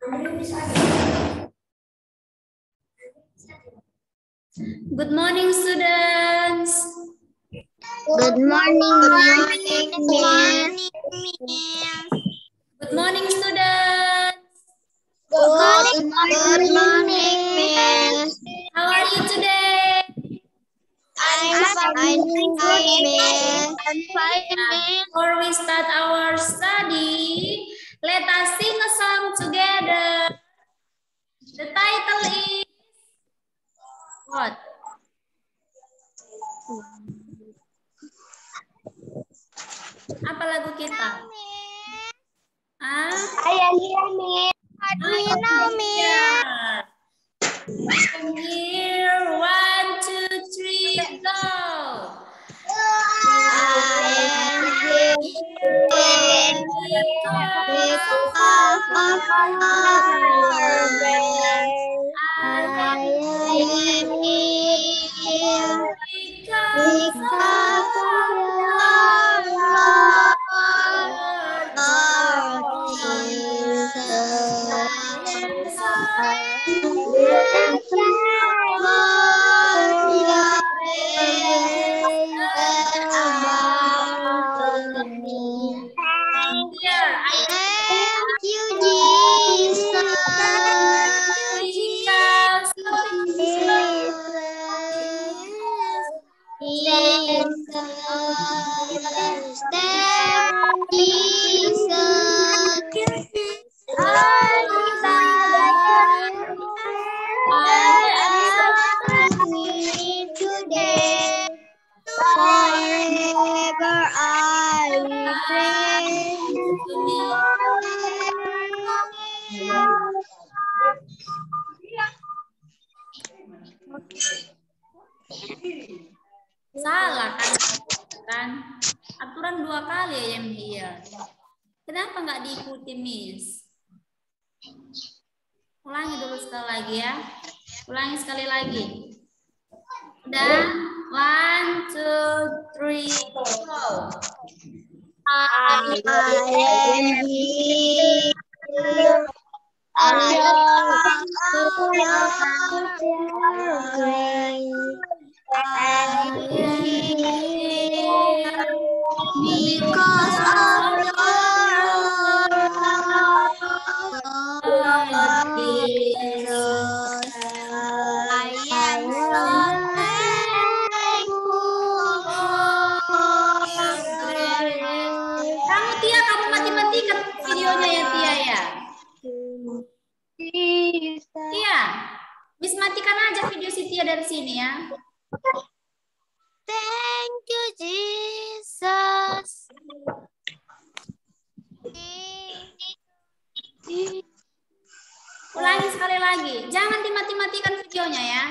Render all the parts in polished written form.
Good morning, students. Good morning, Miss. Good morning, students. Good morning, Miss. How are you today? I'm fine, Miss. Before we start our study, let us sing a song together. The title is what? Apa lagu kita? Ayah Miss. I'm here, 1, 2, 3, go. Salah kan? Aturan 2 kali ya yang here. Kenapa nggak diikuti, Miss? Ulangi dulu sekali lagi ya. Ulangi sekali lagi. Dan 1, 2, 3, go. Because of Kamu Tia, kamu mati-matikan videonya ya Tia ya. Tia, Miss matikan aja video si Tia dari sini ya. Thank you, Jesus. Ulangi sekali lagi. Jangan dimati-matikan videonya ya.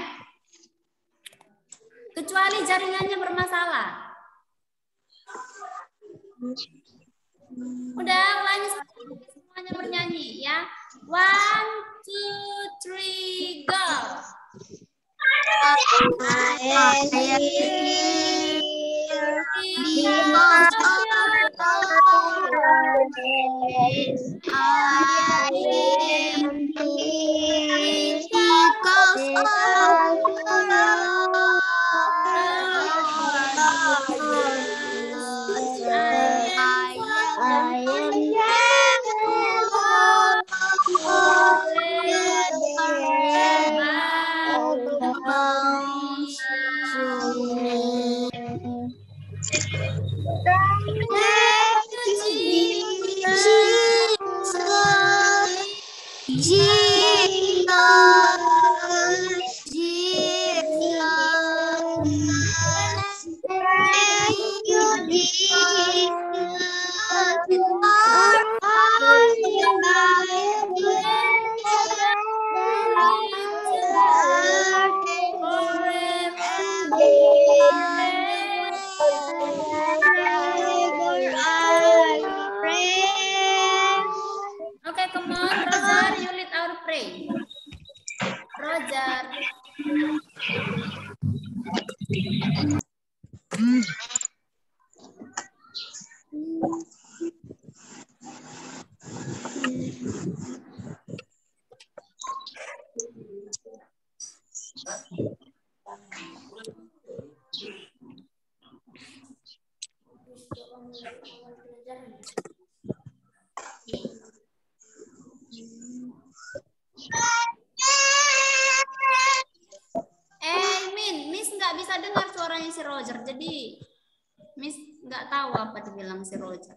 Kecuali jaringannya bermasalah. Udah, ulangi sekali lagi semuanya bernyanyi ya. 1, 2, 3, go. Okay, come on, Roger, you lead our pray. Roger. jadi Miss nggak tahu apa dibilang si Roger.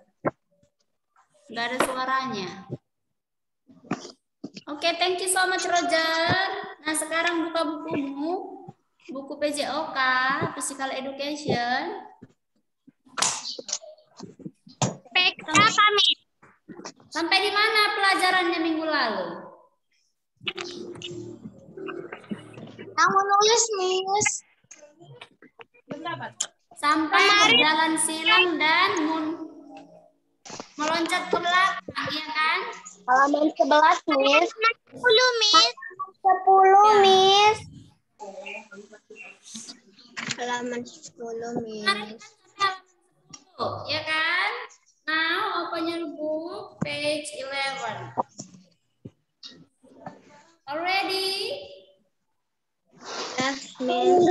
Nggak ada suaranya. Oke, thank you so much Roger. Nah, sekarang buka bukumu. Buku PJOK, Physical Education. Berapa, Miss? Sampai di mana pelajarannya minggu lalu? Kamu nulis, Miss. Sampai berjalan silang dan meloncat ke belakang, ya kan? Halaman 11, Miss. 10, Miss. 10, Miss. Halaman 10, Miss. Ya kan? Now open your book, page 11. Already? Yes, Miss.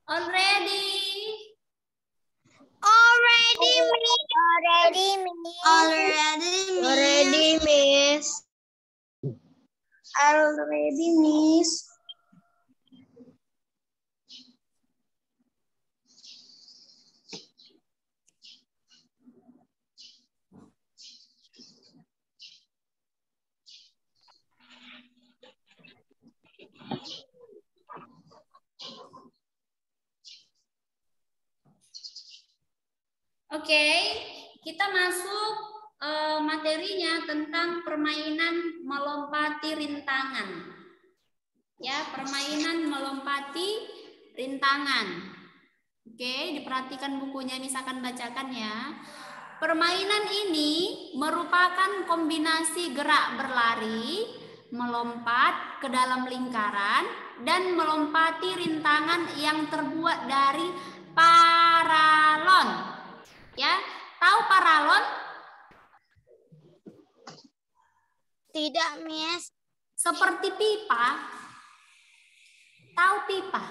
Already? Already, Miss. Already, Miss. Already, Miss. Already, Miss. Oke, kita masuk materinya tentang permainan melompati rintangan. Ya, permainan melompati rintangan. Oke, diperhatikan bukunya, misalkan bacakan ya. Permainan ini merupakan kombinasi gerak berlari, melompat ke dalam lingkaran, dan melompati rintangan yang terbuat dari paralon. Ya, tahu paralon? Tidak, Miss. Seperti pipa. Tahu pipa?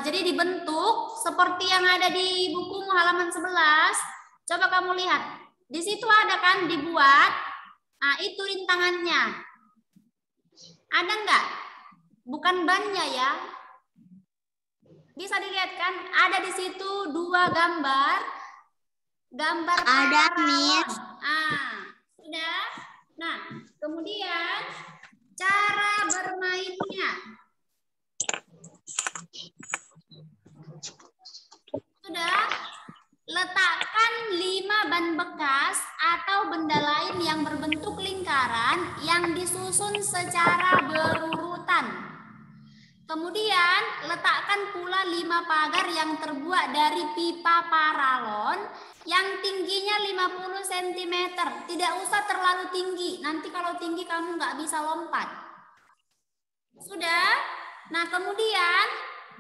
Jadi dibentuk seperti yang ada di bukumu halaman 11. Coba kamu lihat. Di situ ada kan dibuat. Itu rintangannya. Ada enggak? Bukan bannya ya. Bisa dilihat kan? Ada di situ dua gambar. Gambar ada, paralon. Miss. Sudah. Nah, kemudian cara bermainnya. Sudah. Letakkan 5 ban bekas atau benda lain yang berbentuk lingkaran yang disusun secara berurutan. Kemudian letakkan pula 5 pagar yang terbuat dari pipa paralon yang tingginya 50 cm. Tidak usah terlalu tinggi. Nanti kalau tinggi kamu nggak bisa lompat. Sudah? Nah, kemudian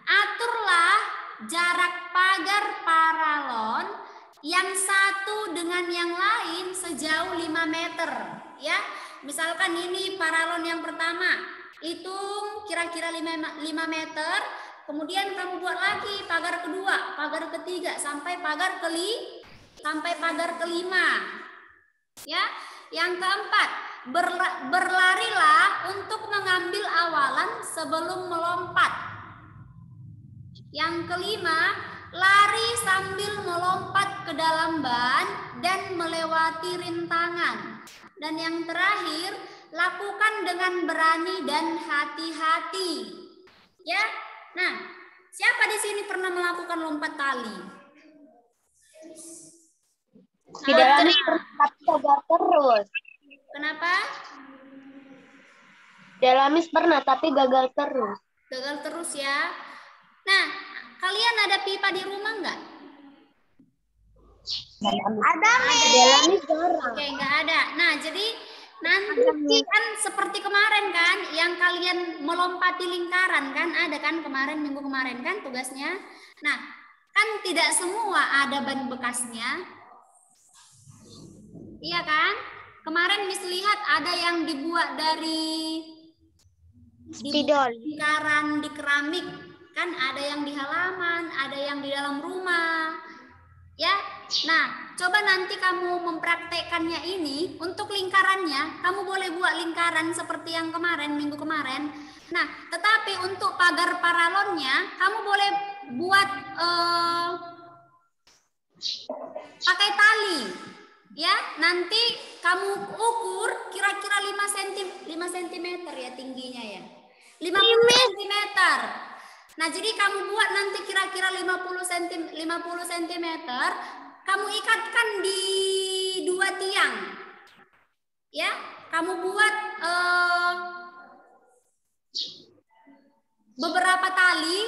aturlah jarak pagar paralon yang satu dengan yang lain sejauh 5 meter. Ya, misalkan ini paralon yang pertama. Hitung kira-kira 5 meter, kemudian kamu buat lagi pagar kedua, pagar ketiga, sampai pagar kelima. Ya, yang keempat, berlarilah untuk mengambil awalan sebelum melompat. Yang kelima, lari sambil melompat ke dalam ban dan melewati rintangan. Dan yang terakhir, lakukan dengan berani dan hati-hati. Ya. Nah, siapa di sini pernah melakukan lompat tali? Tidak tapi gagal terus. Kenapa? Dalamis pernah tapi gagal terus. Gagal terus ya. Nah, kalian ada pipa di rumah enggak? Ada, Dalamis jarang. Oke, enggak ada. Nah, jadi nanti kan seperti kemarin kan, yang kalian melompati lingkaran kan, ada kan kemarin, minggu kemarin kan tugasnya. Nah, kan tidak semua ada ban bekasnya. Iya kan? Kemarin Miss lihat ada yang dibuat dari spidol, lingkaran di keramik. Kan ada yang di halaman, ada yang di dalam rumah. Ya, Nah, coba nanti kamu mempraktekkannya ini untuk lingkarannya. Kamu boleh buat lingkaran seperti yang kemarin, minggu kemarin. Nah, tetapi untuk pagar paralonnya, kamu boleh buat pakai tali. Ya, nanti kamu ukur kira-kira 5 cm ya tingginya ya. 50 cm. Nah, jadi kamu buat nanti kira-kira 50 cm, kamu ikatkan di 2 tiang. Ya, kamu buat beberapa tali.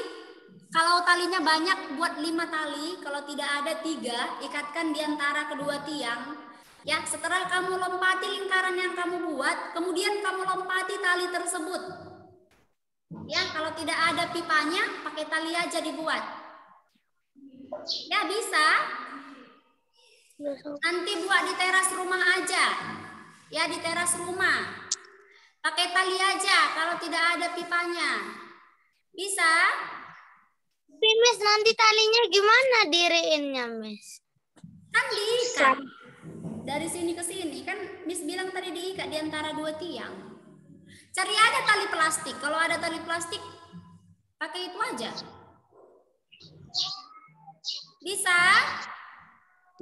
Kalau talinya banyak, buat 5 tali. Kalau tidak ada 3, ikatkan di antara kedua tiang. Ya, setelah kamu lompati lingkaran yang kamu buat, kemudian kamu lompati tali tersebut. Ya, kalau tidak ada pipanya, pakai tali aja dibuat. Ya, bisa. Nanti buat di teras rumah aja. Ya, di teras rumah. Pakai tali aja kalau tidak ada pipanya. Bisa? Tapi Miss, nanti talinya gimana diriinnya, Miss? Kan diikat. Dari sini ke sini. Kan Miss bilang tadi diikat di antara 2 tiang. Cari aja tali plastik. Kalau ada tali plastik, pakai itu aja. Bisa?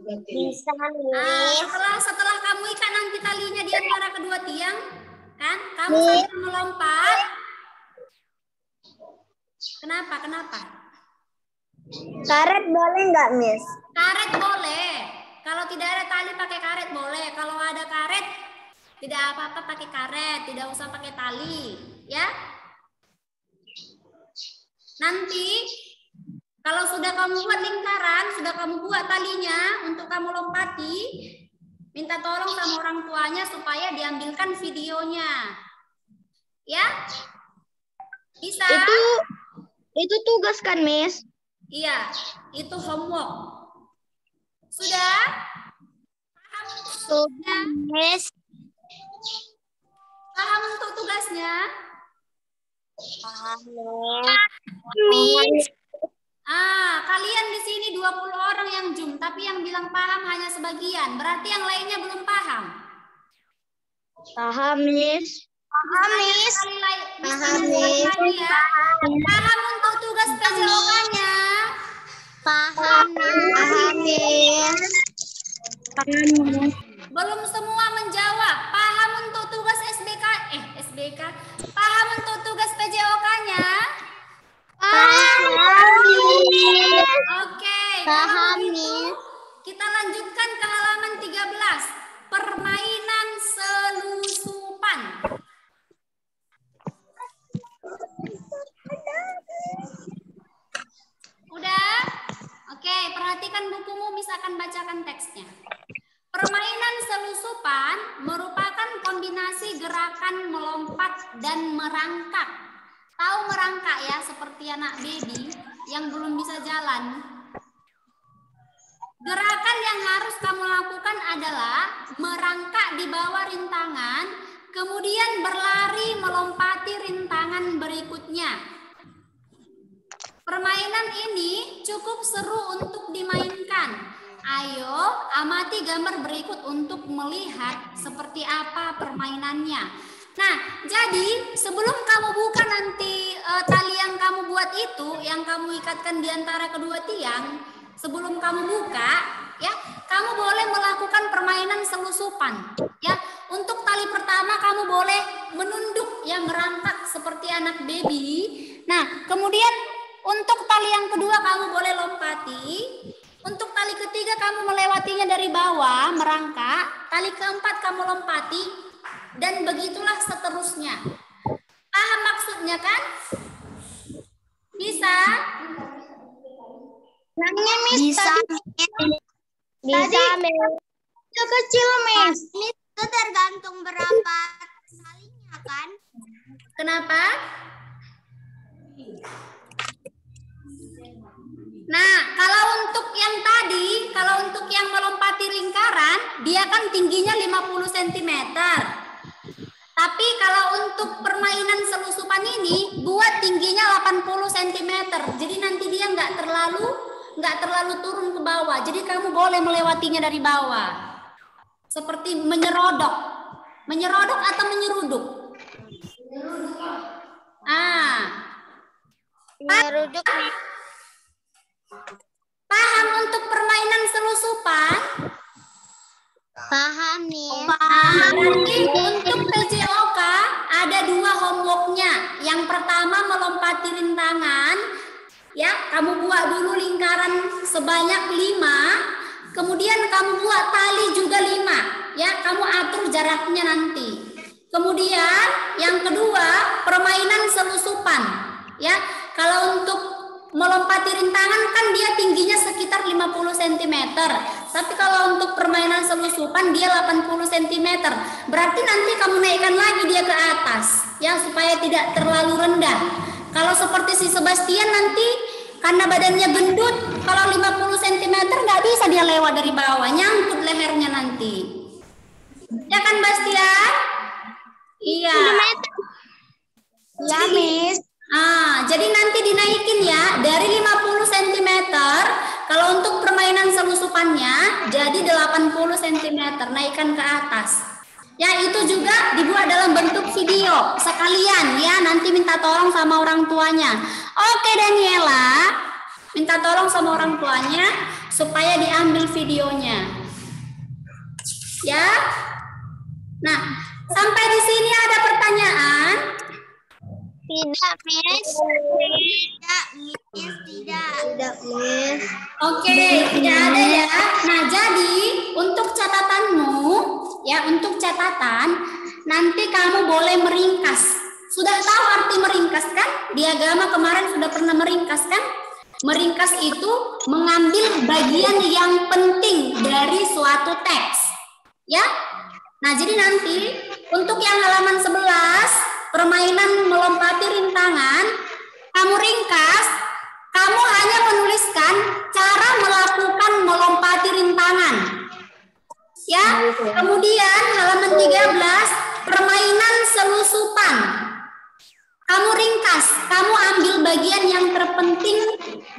Bisa, Miss. Setelah kamu ikat nanti talinya di antara kedua tiang, kan? Kamu sambil melompat. Kenapa? Karet boleh nggak, Miss? Karet boleh. Kalau tidak ada tali pakai karet boleh. Kalau ada karet, tidak apa-apa pakai karet. Tidak usah pakai tali. Ya. Nanti kalau sudah kamu buat lingkaran, sudah kamu buat talinya untuk kamu lompati, minta tolong sama orang tuanya supaya diambilkan videonya. Ya? Bisa? Itu tugas kan, Miss? Iya, itu homework. Sudah? Paham? Sudah, Miss. Paham untuk tugasnya? Paham, Miss. Kalian di sini 20 orang yang Zoom, tapi yang bilang paham hanya sebagian. Berarti yang lainnya belum paham. Paham, Miss. Paham, Miss. Paham, Miss. Ya. Paham untuk tugas PJOK-nya? Paham, Miss. Belum semua menjawab. Paham untuk tugas SBK? Paham untuk tugas PJOK-nya? Paham, Miss. Oke. Paham, Kalau Miss. gitu, kita lanjutkan ke halaman 13. Permainan selusupan. Udah? Oke, perhatikan bukumu, misalkan bacakan teksnya. Permainan selusupan merupakan kombinasi gerakan melompat dan merangkak. Tahu merangkak ya, seperti anak baby yang belum bisa jalan. Gerakan yang harus kamu lakukan adalah merangkak di bawah rintangan, kemudian berlari melompati rintangan berikutnya. Permainan ini cukup seru untuk dimainkan. Ayo amati gambar berikut untuk melihat seperti apa permainannya. Nah, jadi sebelum kamu buka nanti tali yang kamu buat itu, yang kamu ikatkan di antara kedua tiang, sebelum kamu buka, ya, kamu boleh melakukan permainan selusupan. Ya, untuk tali pertama kamu boleh menunduk, ya, merangkak seperti anak baby. Nah, kemudian untuk tali yang kedua kamu boleh lompati. Untuk tali ketiga kamu melewatinya dari bawah, merangkak. Tali keempat kamu lompati. Dan begitulah seterusnya. Paham maksudnya kan? Bisa? Namanya Miss. Bisa, Bisa, Miss. Kecil, Miss. Miss, itu tergantung berapa talinya kan? Kenapa? Nah, kalau untuk yang tadi, kalau untuk yang melompati lingkaran, dia kan tingginya 50 cm. Tapi kalau untuk permainan selusupan ini, buat tingginya 80 cm. Jadi nanti dia nggak terlalu nggak terlalu turun ke bawah. Jadi kamu boleh melewatinya dari bawah. Seperti menyerodok. Menyerodok atau menyeruduk? Menyeruduk. Paham untuk permainan selusupan? Paham nih. Berarti untuk PJOK ada 2 homeworknya. Yang pertama melompati rintangan. Ya, kamu buat dulu lingkaran sebanyak 5. Kemudian kamu buat tali juga 5. Ya, kamu atur jaraknya nanti. Kemudian yang kedua permainan selusupan. Ya, kalau untuk melompati rintangan kan dia tingginya sekitar 50 cm. Tapi kalau untuk permainan selusupan dia 80 cm. Berarti nanti kamu naikkan lagi dia ke atas. Ya, supaya tidak terlalu rendah. Kalau seperti si Sebastian nanti karena badannya gendut, kalau 50 cm nggak bisa dia lewat dari bawah. Nyangkut lehernya nanti. Ya kan, Bastian? Iya. Ya, Miss. Jadi nanti dinaikin ya dari 50 cm. Kalau untuk permainan selusupannya jadi 80 cm, naikkan ke atas. Ya, itu juga dibuat dalam bentuk video sekalian ya, nanti minta tolong sama orang tuanya. Oke Daniela, minta tolong sama orang tuanya supaya diambil videonya. Ya. Nah, sampai di sini ada pertanyaan? Tidak, Miss. Tidak, Miss. Tidak, Miss. Oke, tidak ada ya. Nah, jadi untuk catatanmu, ya, untuk catatan, nanti kamu boleh meringkas. Sudah tahu arti meringkas kan? Di agama kemarin sudah pernah meringkas kan? Meringkas itu mengambil bagian yang penting dari suatu teks. Ya? Nah, jadi nanti untuk yang halaman 11, permainan melompati rintangan, kamu ringkas, kamu hanya menuliskan cara melakukan melompati rintangan. Ya, kemudian halaman 13, permainan selusupan. Kamu ringkas, kamu ambil bagian yang terpenting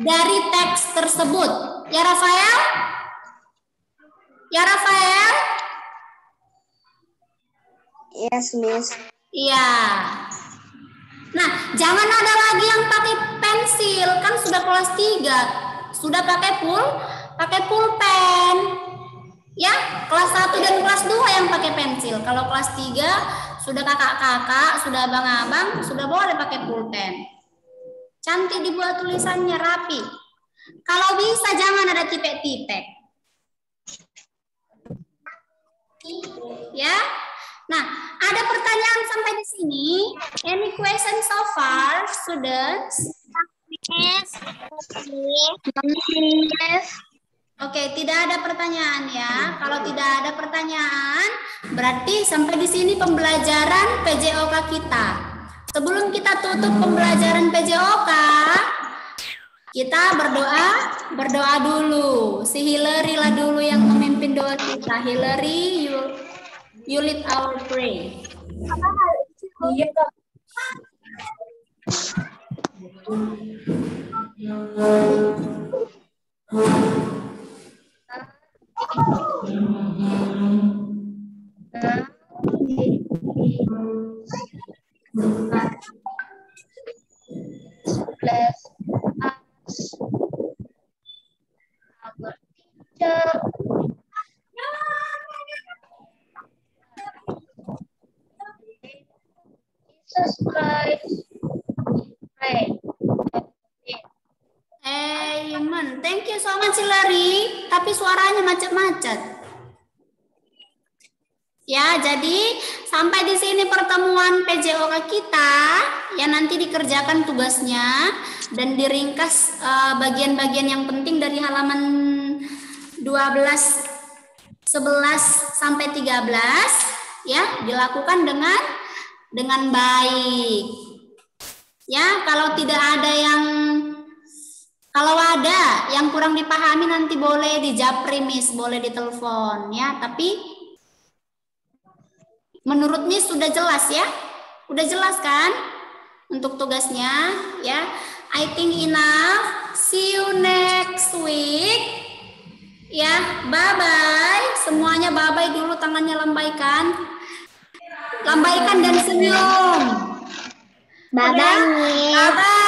dari teks tersebut. Ya, Rafael? Ya, Rafael? Yes, Miss. Iya. Nah, jangan ada lagi yang pakai pensil, kan sudah kelas 3. Sudah pakai pulpen. Ya, kelas 1 dan kelas 2 yang pakai pensil. Kalau kelas 3 sudah kakak-kakak, sudah abang-abang, sudah boleh pakai pulpen. Cantik dibuat tulisannya rapi. Kalau bisa jangan ada tipek-tipek. Ya. Nah, ada pertanyaan sampai di sini? Any question so far, students? Yes. Oke, tidak ada pertanyaan ya. Kalau tidak ada pertanyaan, berarti sampai di sini pembelajaran PJOK kita. Sebelum kita tutup pembelajaran PJOK, kita berdoa dulu. Si Hillary lah dulu yang memimpin doa kita. Hillary, you lead our pray. Bless us, our teacher. Jesus Christ. Pray. Amen. Thank you so much, Hillary. Tapi suaranya macet-macet. Ya, jadi sampai di sini pertemuan PJOK kita. Ya, nanti dikerjakan tugasnya dan diringkas bagian-bagian yang penting dari halaman 12, 11 sampai 13. Ya, dilakukan dengan baik. Ya, kalau ada yang kurang dipahami nanti boleh di japri, Miss, boleh ditelepon ya. Tapi menurut Miss sudah jelas ya? Udah jelas kan untuk tugasnya ya? I think enough. See you next week. Ya, bye-bye. Semuanya bye-bye dulu, tangannya lambaikan. Lambaikan dan senyum. Bye-bye. Bye-bye.